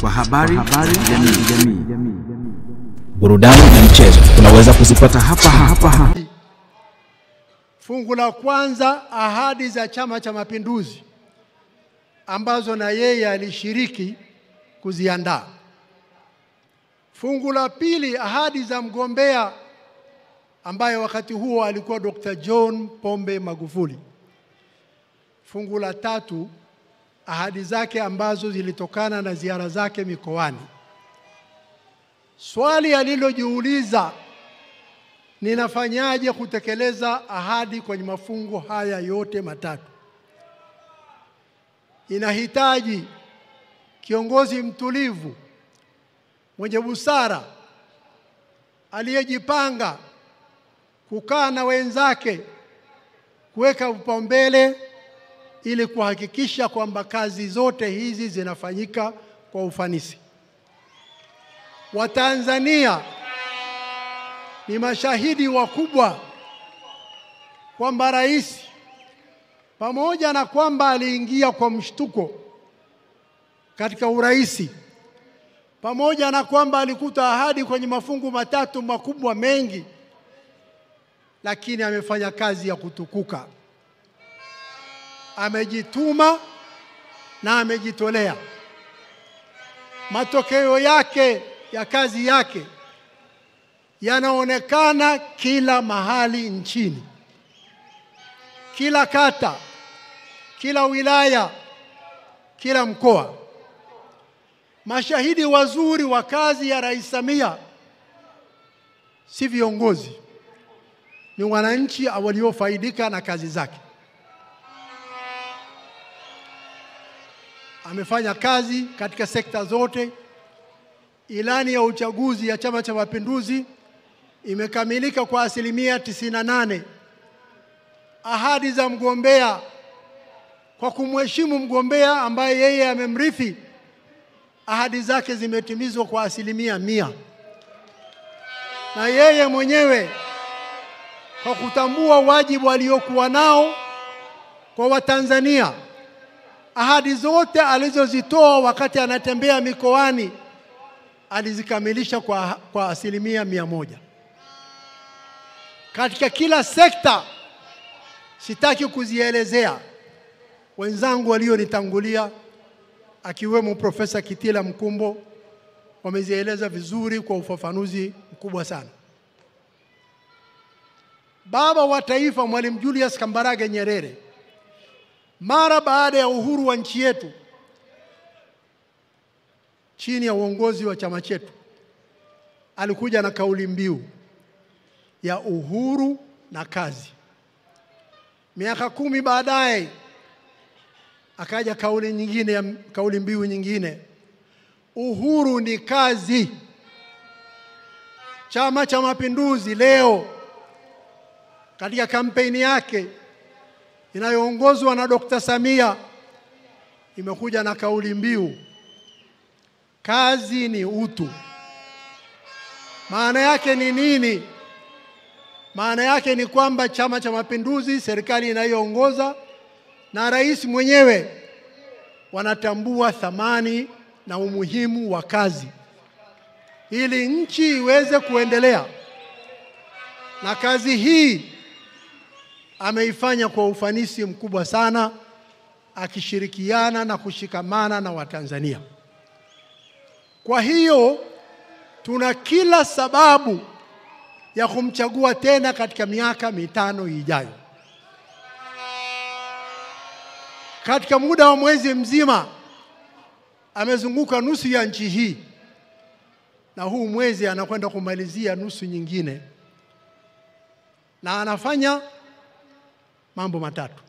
kwa habari jamii. Burudani na michezo tunaweza kuzipata hapa. Fungu la kwanza, ahadi za Chama cha Mapinduzi ambazo na yeye alishiriki kuziandaa. Fungu la pili, ahadi za mgombea ambaye wakati huo alikuwa Dr. John Pombe Magufuli. Fungu la tatu, ahadi zake ambazo zilitokana na ziara zake mikoani. Swali alilojiuliza, ninafanyaje kutekeleza ahadi kwenye mafungu haya yote matatu? Inahitaji kiongozi mtulivu, mwenye busara, aliyejipanga, kukaa na wenzake, kuweka upaumbele ili kuhakikisha kwamba kazi zote hizi zinafanyika kwa ufanisi. Watanzania ni mashahidi wakubwa kwamba rais, pamoja na kwamba aliingia kwa mshtuko katika uraisi, pamoja na kwamba alikuta ahadi kwenye mafungu matatu makubwa mengi, lakini amefanya kazi ya kutukuka. Amejituma na amejitolea. Matokeo yake ya kazi yake yanaonekana kila mahali nchini. Kila kata, kila wilaya, kila mkoa. Mashahidi wazuri wa kazi ya Rais Samia si viongozi, ni wananchi waliofaidika na kazi zake. Amefanya kazi katika sekta zote. Ilani ya uchaguzi ya Chama cha Mapinduzi imekamilika kwa 98%. Ahadi za mgombea, kwa kumheshimu mgombea ambaye yeye amemrithi, ahadi zake zimetimizwa kwa 100%. Na yeye mwenyewe kwa kutambua wajibu aliokuwa nao kwa Watanzania, ahadi zote alizozitoa wakati anatembea mikoani alizikamilisha kwa 100%. Katika kila sekta, sitaki kuzielezea, wenzangu walionitangulia akiwemo Profesa Kitila Mkumbo wamezieleza vizuri kwa ufafanuzi mkubwa sana. Baba wa Taifa Mwalimu Julius Kambarage Nyerere, mara baada ya uhuru wa nchi yetu, chini ya uongozi wa chama chetu, alikuja na kauli mbiu ya uhuru na kazi. Miaka 10 baadaye akaja kauli mbiu nyingine, uhuru ni kazi. Chama cha Mapinduzi leo katika kampeni yake inayoongozwa na Dr. Samia imekuja na kauli mbiu, kazi ni utu. Maana yake ni nini? Maana yake ni kwamba Chama cha Mapinduzi, serikali inayoongoza na rais mwenyewe wanatambua thamani na umuhimu wa kazi ili nchi iweze kuendelea. Na kazi hii ameifanya kwa ufanisi mkubwa sana, akishirikiana na kushikamana na Watanzania. Kwa hiyo tuna kila sababu ya kumchagua tena katika miaka 5 ijayo. Katika muda wa mwezi mzima amezunguka nusu ya nchi hii, na huu mwezi anakwenda kumalizia nusu nyingine, na anafanya mambo matatu.